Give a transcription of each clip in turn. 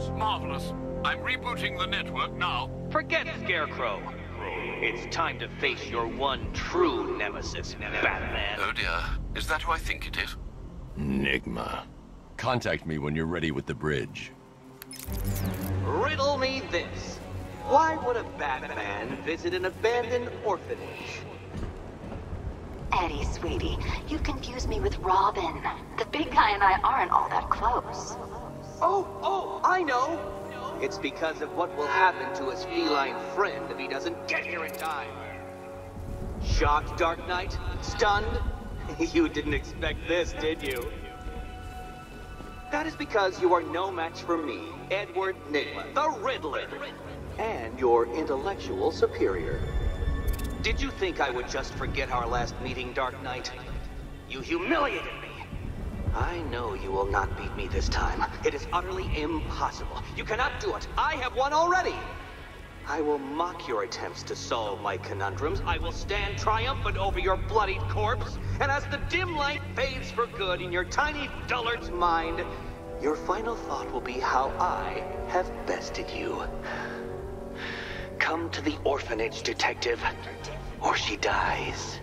Marvelous. I'm rebooting the network now. Forget Scarecrow. It's time to face your one true nemesis, Batman. Oh dear. Is that who I think it is? Enigma. Contact me when you're ready with the bridge. Riddle me this. Why would a Batman visit an abandoned orphanage? Eddie, sweetie, you confuse me with Robin. The big guy and I aren't all that close. Oh, I know! It's because of what will happen to his feline friend if he doesn't get here in time. Shocked, Dark Knight? Stunned? You didn't expect this, did you? That is because you are no match for me, Edward Nygma, the Riddler, and your intellectual superior. Did you think I would just forget our last meeting, Dark Knight? You humiliated me. I know you will not beat me this time. It is utterly impossible. You cannot do it. I have won already. I will mock your attempts to solve my conundrums. I will stand triumphant over your bloodied corpse. And as the dim light fades for good in your tiny dullard's mind, your final thought will be how I have bested you. Come to the orphanage, detective, or she dies.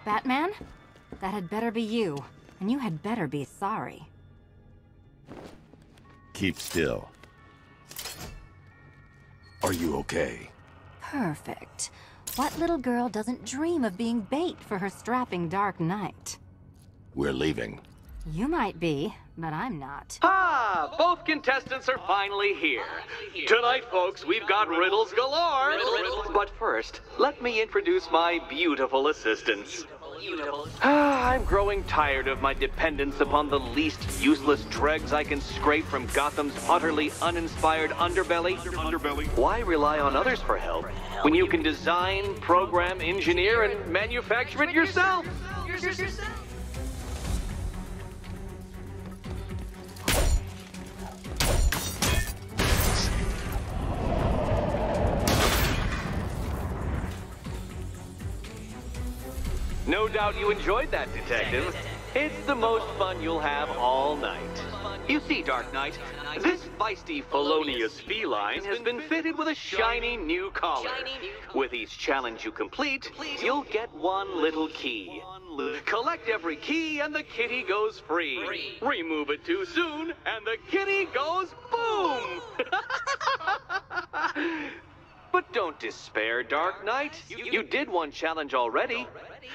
Batman? That had better be you. And you had better be sorry. Keep still. Are you okay? Perfect. What little girl doesn't dream of being bait for her strapping Dark Knight? We're leaving. You might be, but I'm not. Ah, both contestants are finally here. Tonight, folks, we've got riddles galore. But first, let me introduce my beautiful assistants. I'm growing tired of my dependence upon the least useless dregs I can scrape from Gotham's utterly uninspired underbelly. Why rely on others for help when you can design, program, engineer, and manufacture it yourself? No doubt you enjoyed that, Detective. It's the most fun you'll have all night. You see, Dark Knight, this feisty, felonious feline has been fitted with a shiny new collar. With each challenge you complete, you'll get one little key. Collect every key and the kitty goes free. Remove it too soon and the kitty goes boom! But don't despair, Dark Knight. You did one challenge already.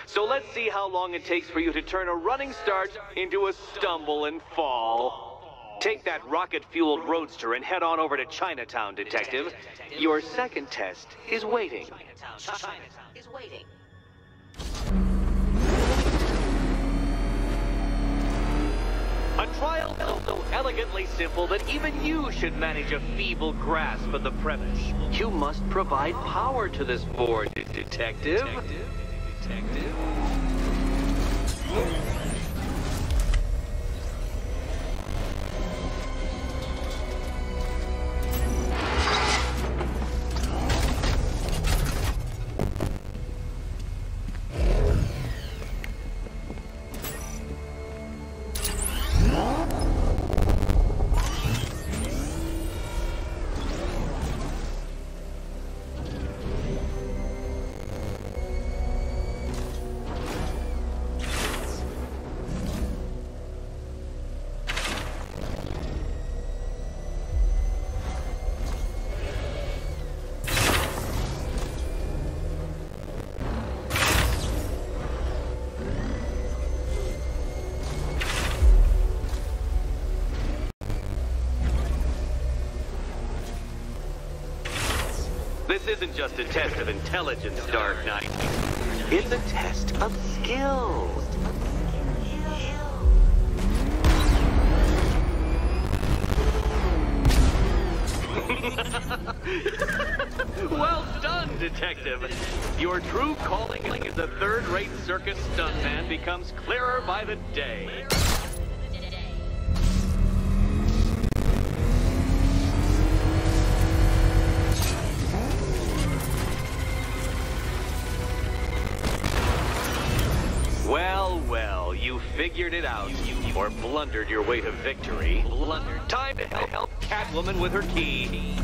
So let's see how long it takes for you to turn a running start into a stumble and fall. Take that rocket-fueled roadster and head on over to Chinatown, Detective. Your second test is waiting. A trial so elegantly simple that even you should manage a feeble grasp of the premise. You must provide power to this board, Detective. This isn't just a test of intelligence, Dark Knight. It's a test of skill. Well done, Detective. Your true calling as a third-rate circus stuntman becomes clearer by the day. Well, you figured it out. Or blundered your way to victory. Time to help Catwoman with her key.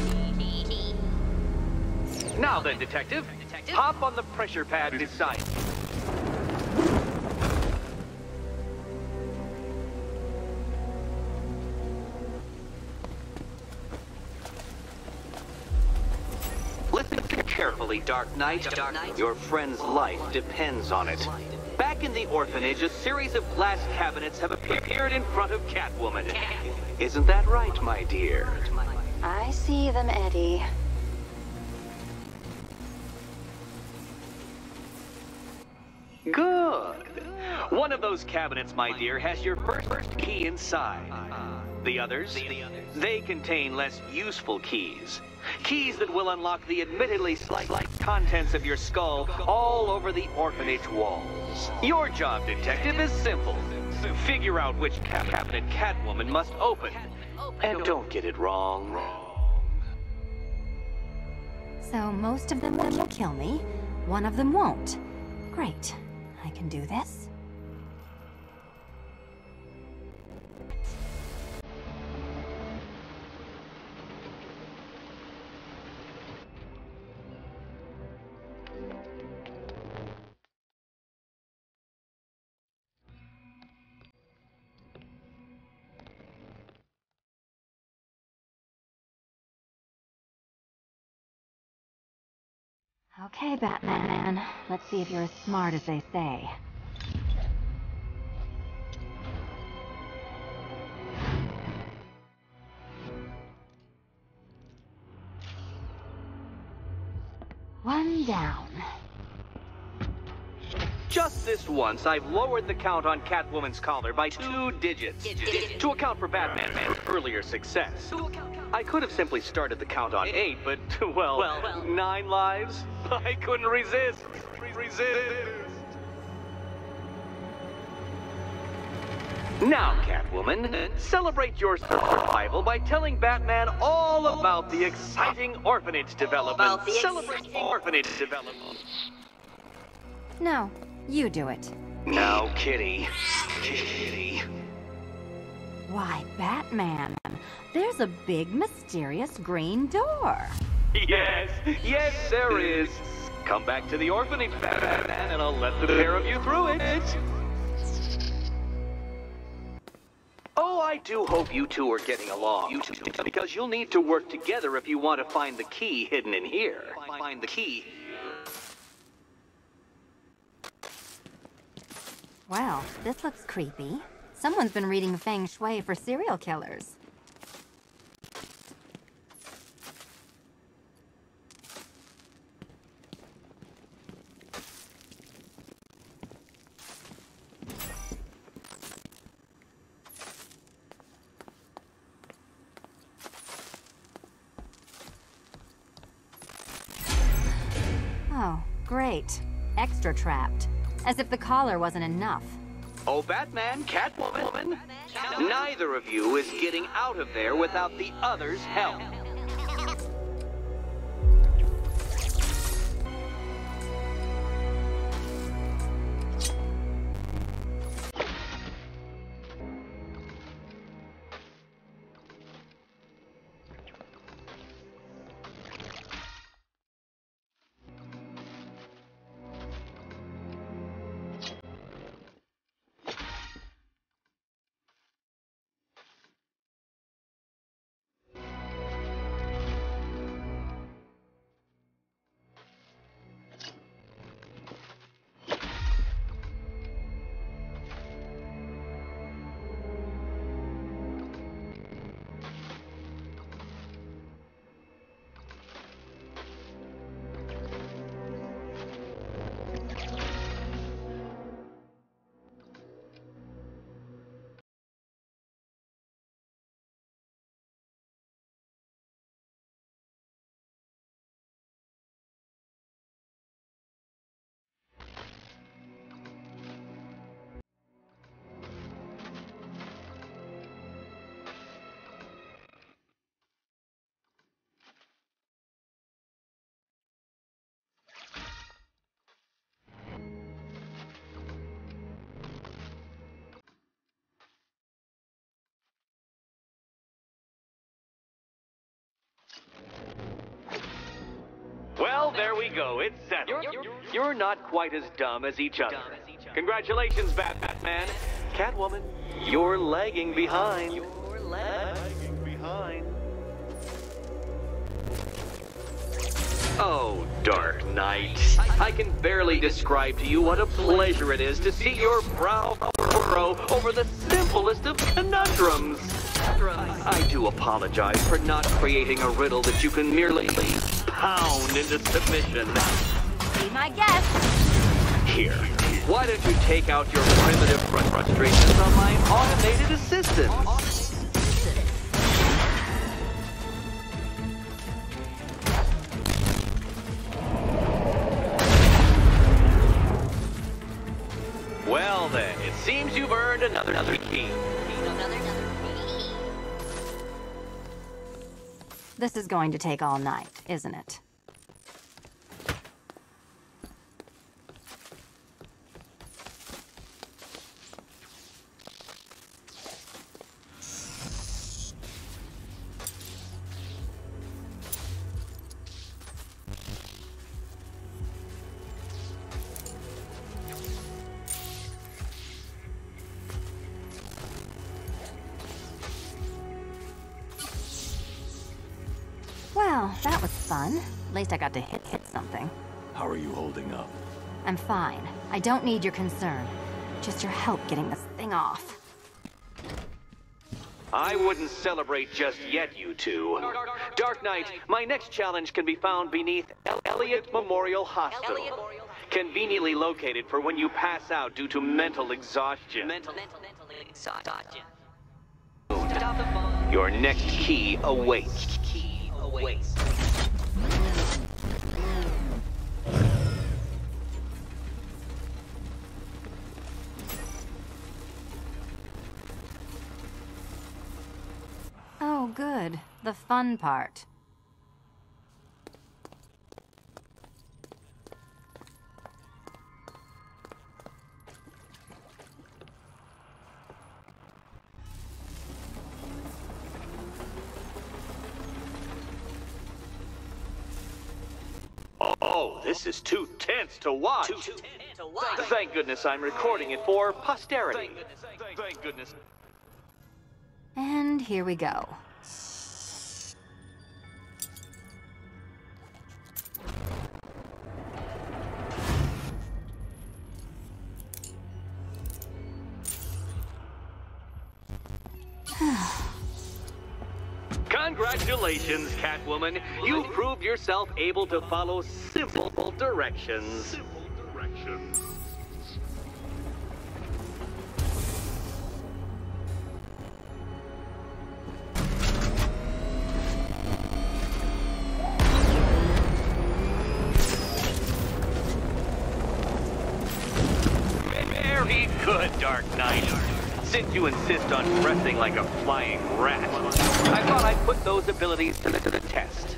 Now then, Detective, hop on the pressure pad beside me. Listen carefully, Dark Knight. Your friend's life depends on it. Back in the orphanage, a series of glass cabinets have appeared in front of Catwoman. Isn't that right, my dear? I see them, Eddie. Good. One of those cabinets, my dear, has your first key inside. The others, they contain less useful keys. Keys that will unlock the admittedly slight contents of your skull all over the orphanage walls. Your job, Detective, is simple. Figure out which cabinet Catwoman must open. And don't get it wrong. So most of them will kill me. One of them won't. Great. I can do this. Okay, Batman. Let's see if you're as smart as they say. One down. Just this once, I've lowered the count on Catwoman's collar by 2 digits to account for Batman's earlier success. I could have simply started the count on 8, but, well, 9 lives? I couldn't resist. Now, Catwoman, celebrate your survival by telling Batman all about the exciting orphanage development. Celebrate orphanage development. No, you do it. Now, Kitty. Why, Batman, there's a big, mysterious green door. Yes, there is. Come back to the orphanage, Batman, and I'll let the pair of you through it. Oh, I do hope you two are getting along. Because you'll need to work together if you want to find the key hidden in here. Find the key. Well, this looks creepy. Someone's been reading Feng Shui for serial killers. Oh, great. Extra trapped. As if the collar wasn't enough. Oh, Batman, Catwoman. Neither of you is getting out of there without the other's help. Well, there we go. It's settled. You're not quite as dumb as each other. Congratulations, Batman. Catwoman, you're lagging behind. You're lagging behind. Oh, Dark Knight. I can barely describe to you what a pleasure it is to see your brow furrow over the simplest of conundrums. I do apologize for not creating a riddle that you can merely pound into submission. Be my guest. Here, why don't you take out your primitive frustrations on my automated assistant? Well then, it seems you've earned another key. This is going to take all night, isn't it? Well, that was fun. At least I got to hit something. How are you holding up? I'm fine. I don't need your concern. Just your help getting this thing off. I wouldn't celebrate just yet, you two. Dark Knight, my next challenge can be found beneath Elliot Memorial Hospital. Conveniently located for when you pass out due to mental exhaustion. Your next key awaits. Oh, good. The fun part. Oh, this is too tense to watch. Thank goodness I'm recording it for posterity. Thank goodness. And here we go. Congratulations, Catwoman. You proved yourself able to follow simple directions. Very good, Dark Knight. Since you insist on dressing like a flying rat, I thought I'd put those abilities to the test.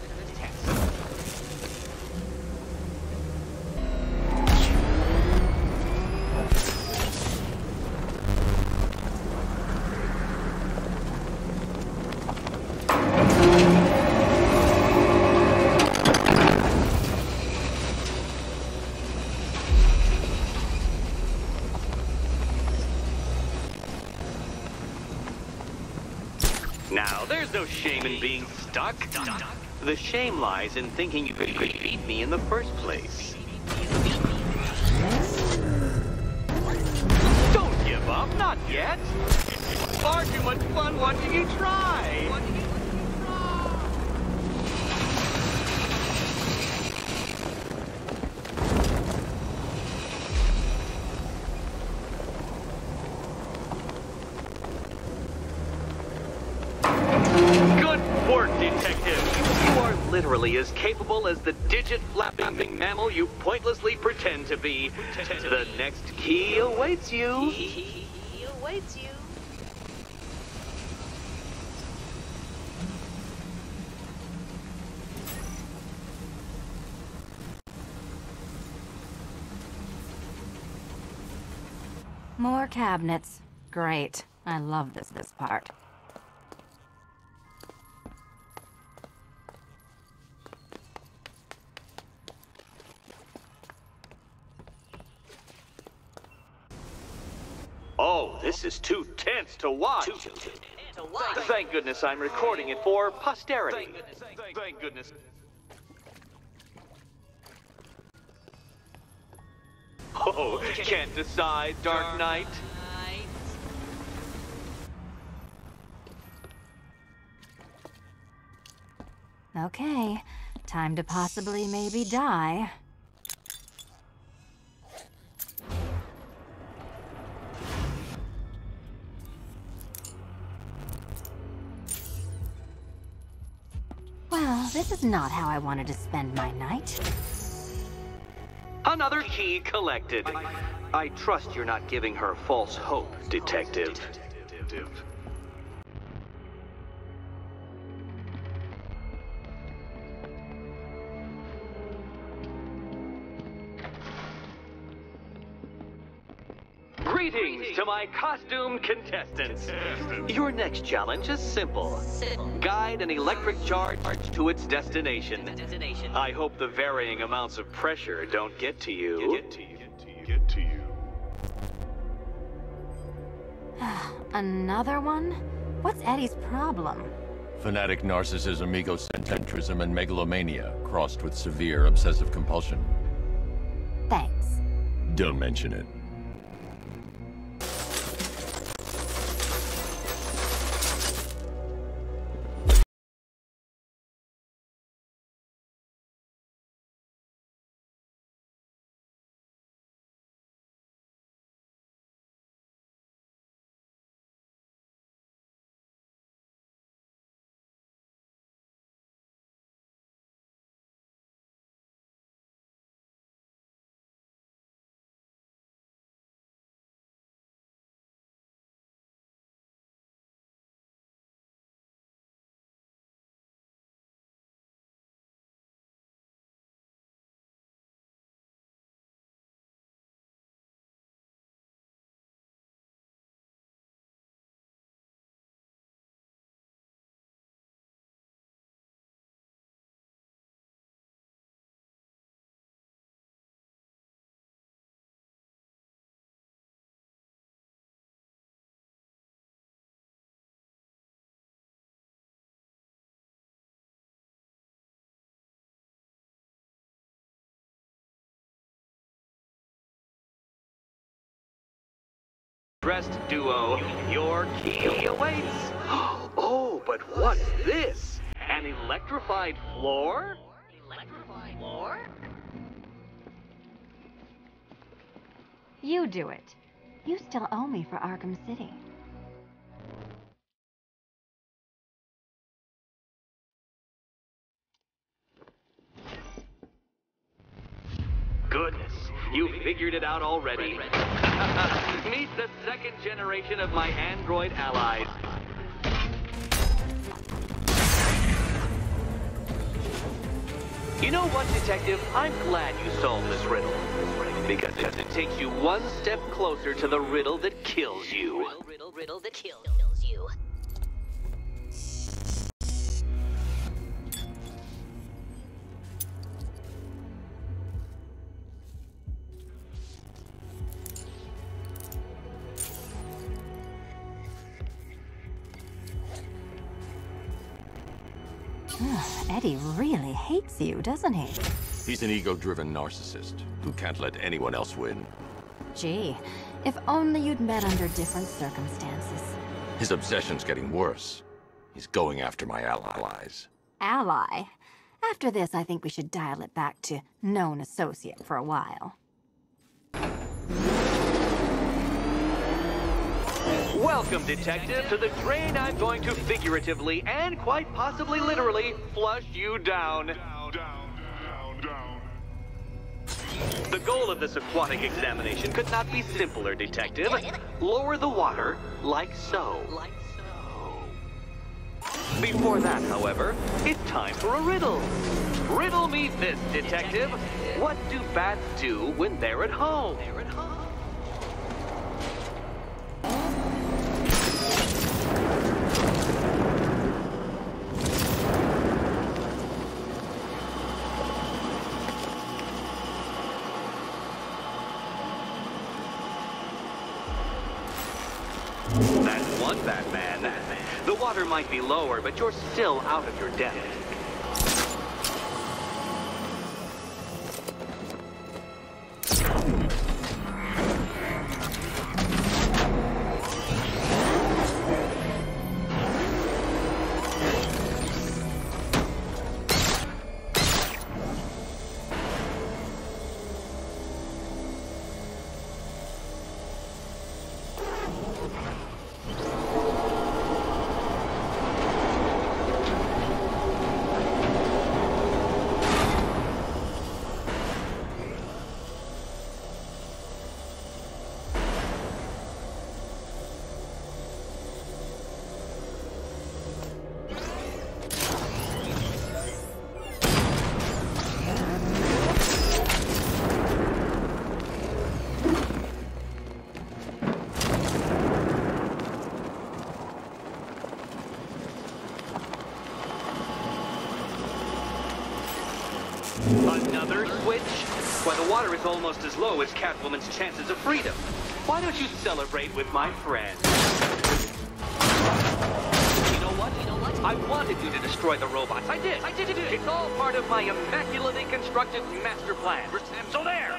Now, there's no shame in being stuck. The shame lies in thinking you could beat me in the first place. Don't give up, not yet. Far too much fun watching you try. Literally as capable as the digit-flapping mammal you pointlessly pretend to be. The next key awaits you. More cabinets. Great. I love this part. this is too tense to watch. Thank goodness I'm recording it for posterity. Thank goodness. Oh, can't decide, Dark Knight. Okay, time to possibly maybe die. Well, this is not how I wanted to spend my night. Another key collected. I trust you're not giving her false hope, Detective. Greetings to my costumed contestants. Your next challenge is simple. Guide an electric charge to its destination. I hope the varying amounts of pressure don't get to you. Another one? What's Eddie's problem? Fanatic narcissism, egocentrism, and megalomania, crossed with severe obsessive compulsion. Thanks. Don't mention it. Dressed duo, your key awaits. Oh, but what's this? An electrified floor? Electrified floor? You do it. You still owe me for Arkham City. Goodness, you figured it out already. Meet the second generation of my android allies. You know what, Detective? I'm glad you solved this riddle. Because it takes you one step closer to the riddle that kills you. Riddle that kills you. Eddie really hates you, doesn't he? He's an ego-driven narcissist who can't let anyone else win. Gee, if only you'd met under different circumstances. His obsession's getting worse. He's going after my allies. Ally? After this, I think we should dial it back to known associate for a while. Welcome, Detective, to the drain I'm going to figuratively and quite possibly literally flush you down. The goal of this aquatic examination could not be simpler, Detective. Lower the water like so. Before that, however, it's time for a riddle. Riddle me this, Detective. What do bats do when they're at home? one, Batman. The water might be lower, but you're still out of your depth. Another switch? Why, the water is almost as low as Catwoman's chances of freedom. Why don't you celebrate with my friend? You know what? I wanted you to destroy the robots. I did. It's all part of my immaculately constructed master plan. So there!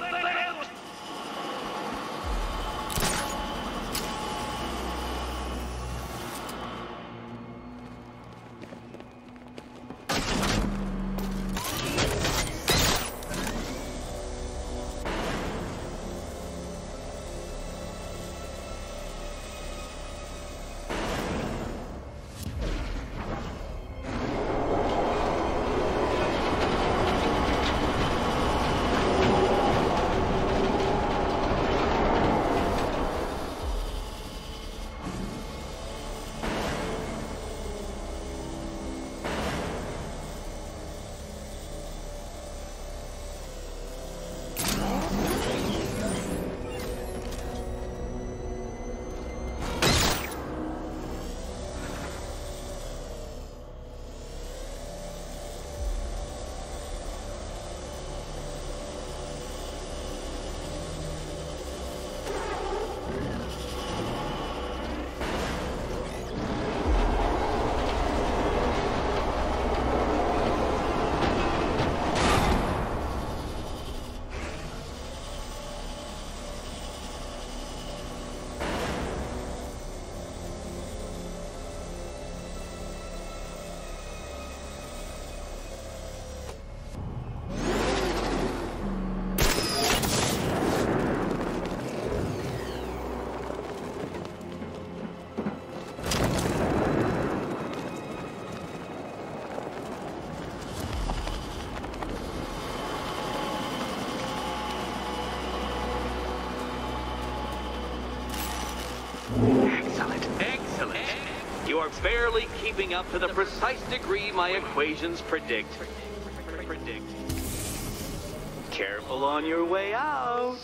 Excellent. You are barely keeping up to the precise degree my equations predict. Careful on your way out.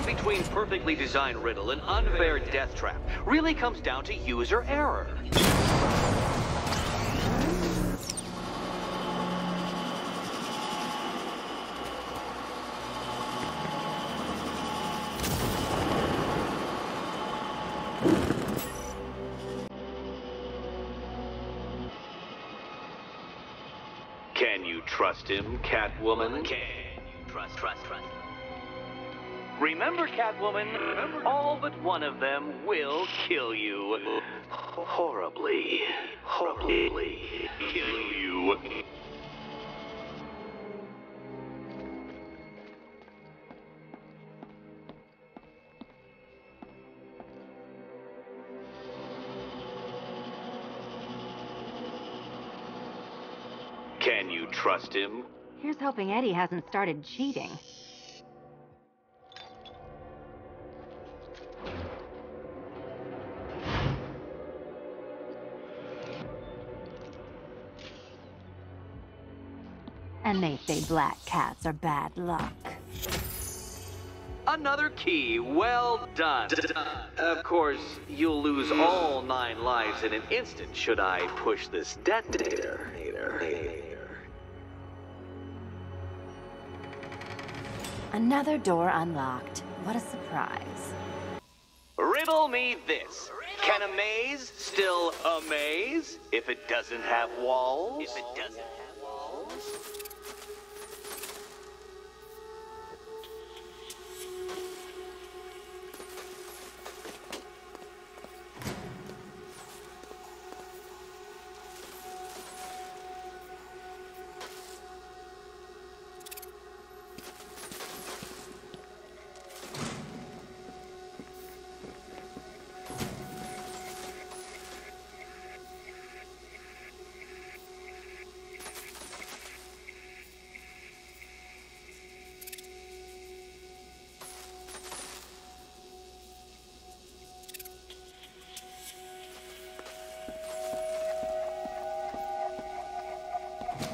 Between perfectly designed riddle and unfair death trap really comes down to user error. Can you trust him, Catwoman? Can you trust? Remember, Catwoman, all but one of them will kill you. Horribly kill you. Can you trust him? Here's hoping Eddie hasn't started cheating. And they say black cats are bad luck. Another key, well done. Of course, you'll lose all 9 lives in an instant should I push this detonator. Another door unlocked. What a surprise. Riddle me this. Can a maze still amaze if it doesn't have walls?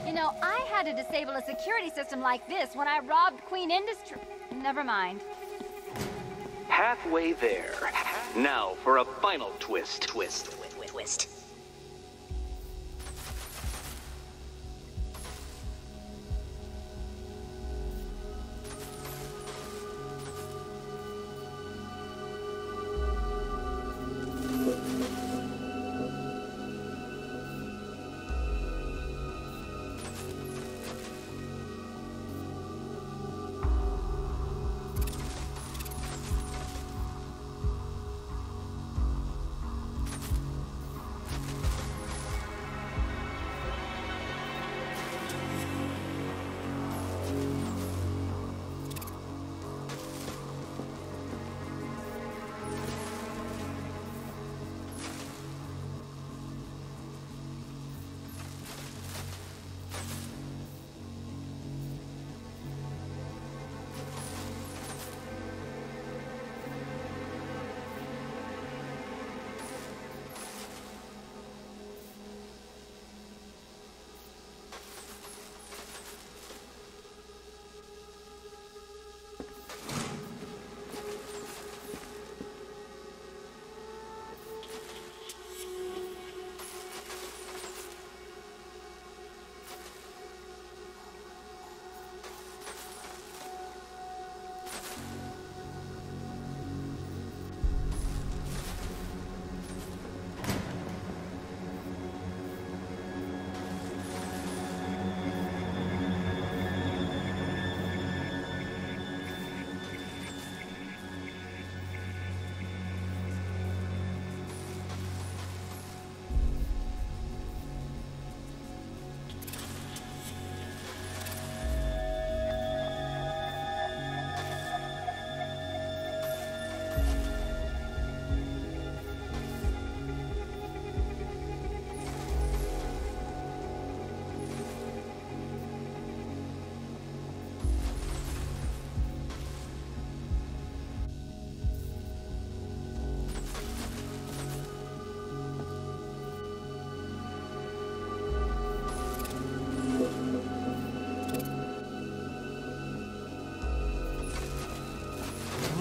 You know, I had to disable a security system like this when I robbed Queen Industry. Never mind. Halfway there. Now for a final twist.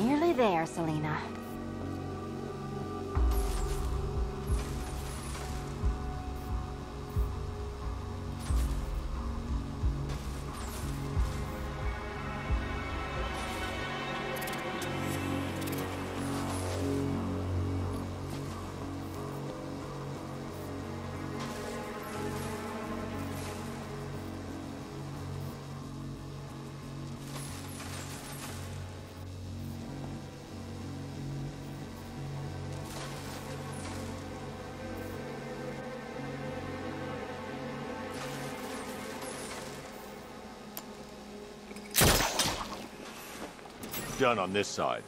Nearly there, Selena. Done on this side.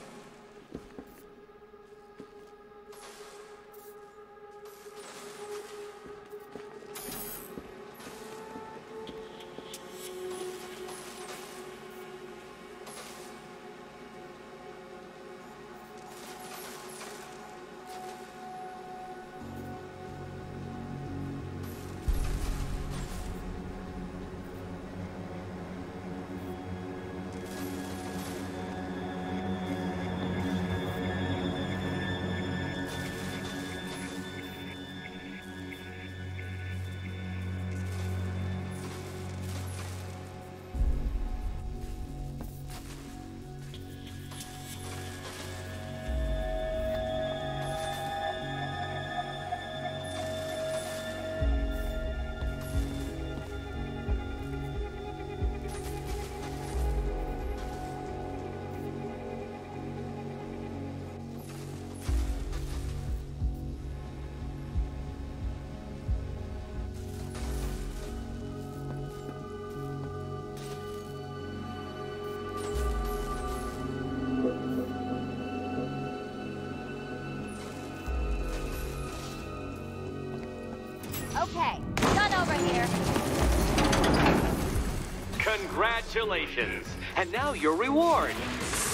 Congratulations! And now your reward.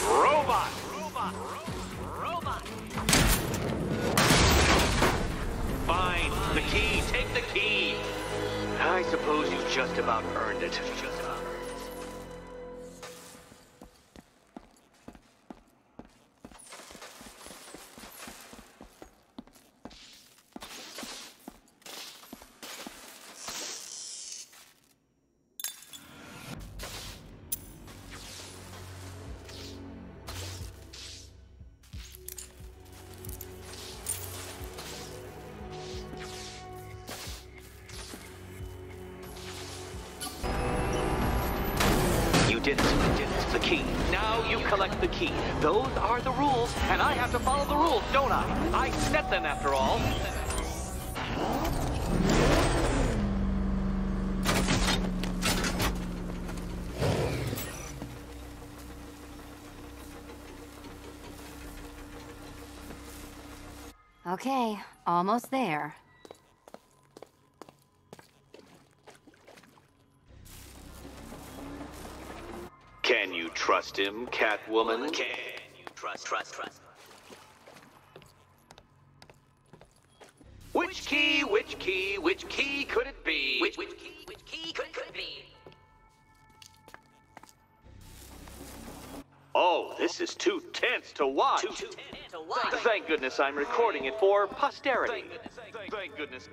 Robot! Fine. The key. Take the key. I suppose you just about earned it. The key. Now you collect the key. Those are the rules, and I have to follow the rules, don't I? I set them after all. Okay, almost there. Can you trust him, Catwoman? Can you trust? Which key could it be? Which key could it be? Oh, this is too tense to watch. Thank goodness I'm recording it for posterity. Thank goodness.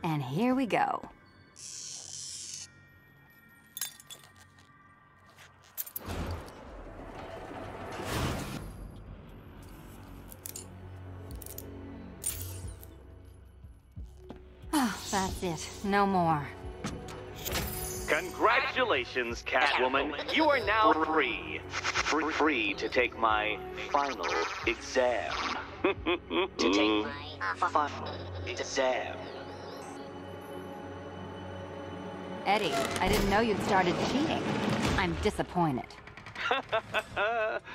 And here we go. Oh, that's it. No more. Congratulations, Catwoman. You are now free. Free to take my final exam. To take my final exam. Eddie, I didn't know you'd started cheating. I'm disappointed.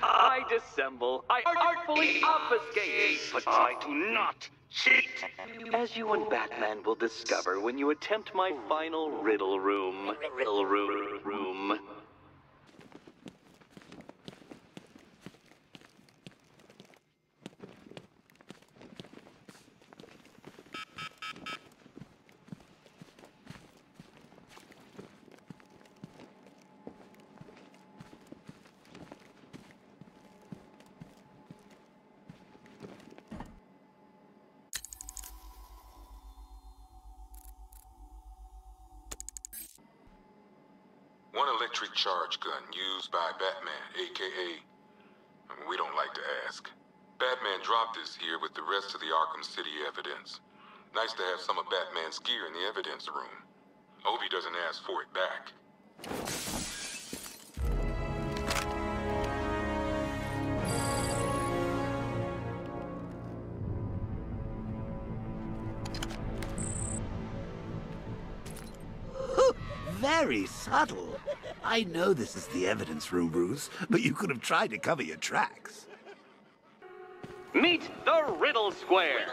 I dissemble. I artfully obfuscate. But I do not cheat. As you and Batman will discover when you attempt my final riddle room. Riddle room. One electric charge gun used by Batman, a.k.a. we don't like to ask. Batman dropped this here with the rest of the Arkham City evidence. Nice to have some of Batman's gear in the evidence room. Hope he doesn't ask for it back. Very subtle. I know this is the evidence room, Bruce, but you could have tried to cover your tracks. Meet the Riddle Square,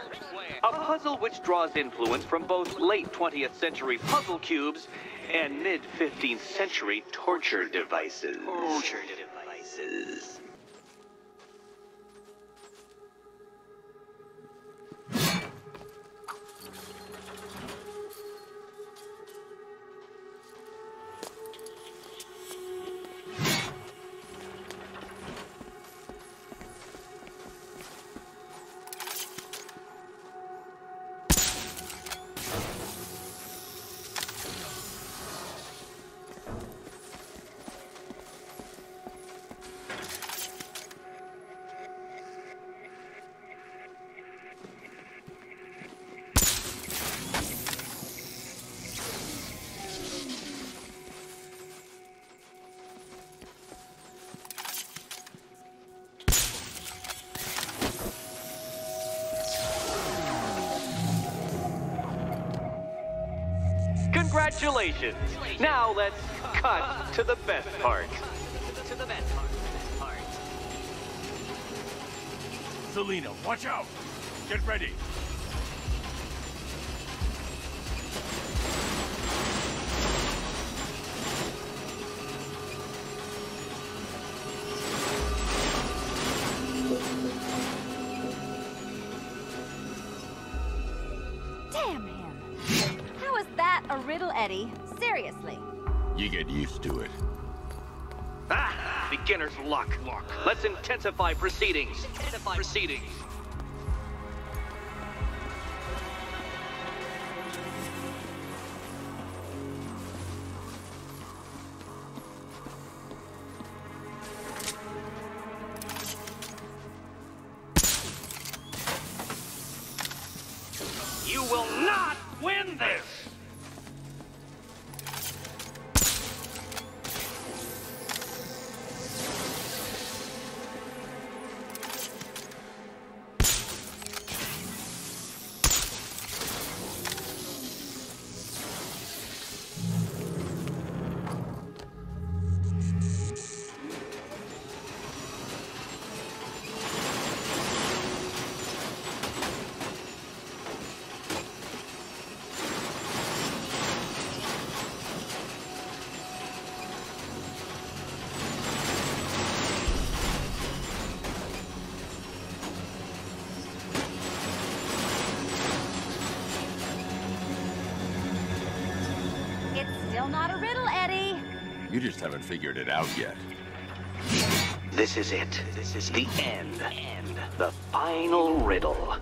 a puzzle which draws influence from both late 20th century puzzle cubes and mid-15th century torture devices. Congratulations! Now let's cut to the best part. Selina, watch out! Get ready! Eddie. Seriously. You get used to it. Ah! Beginner's luck. Let's intensify proceedings. You will not win this! Still not a riddle, Eddie. You just haven't figured it out yet. This is it. This is the end. The final riddle.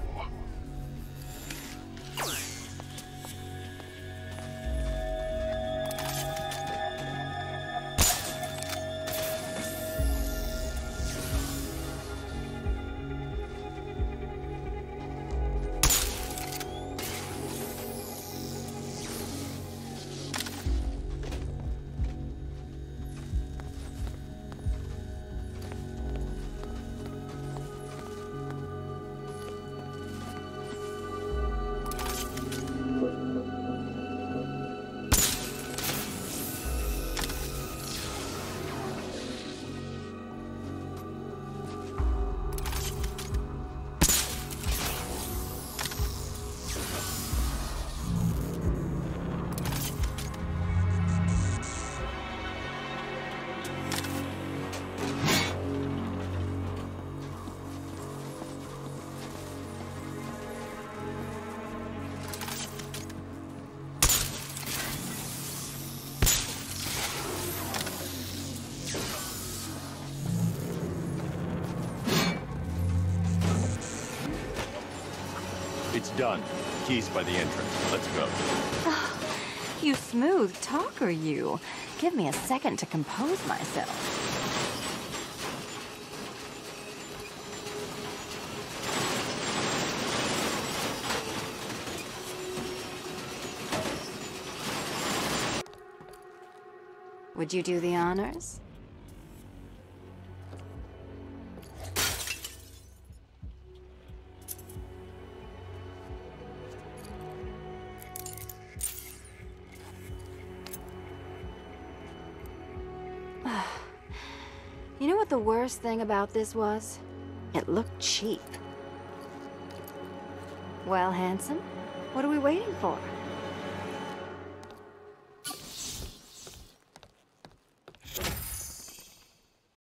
It's done. Key's by the entrance. Let's go. You smooth talker, you. Give me a second to compose myself. Would you do the honors? You know what the worst thing about this was? It looked cheap. Well, handsome, what are we waiting for?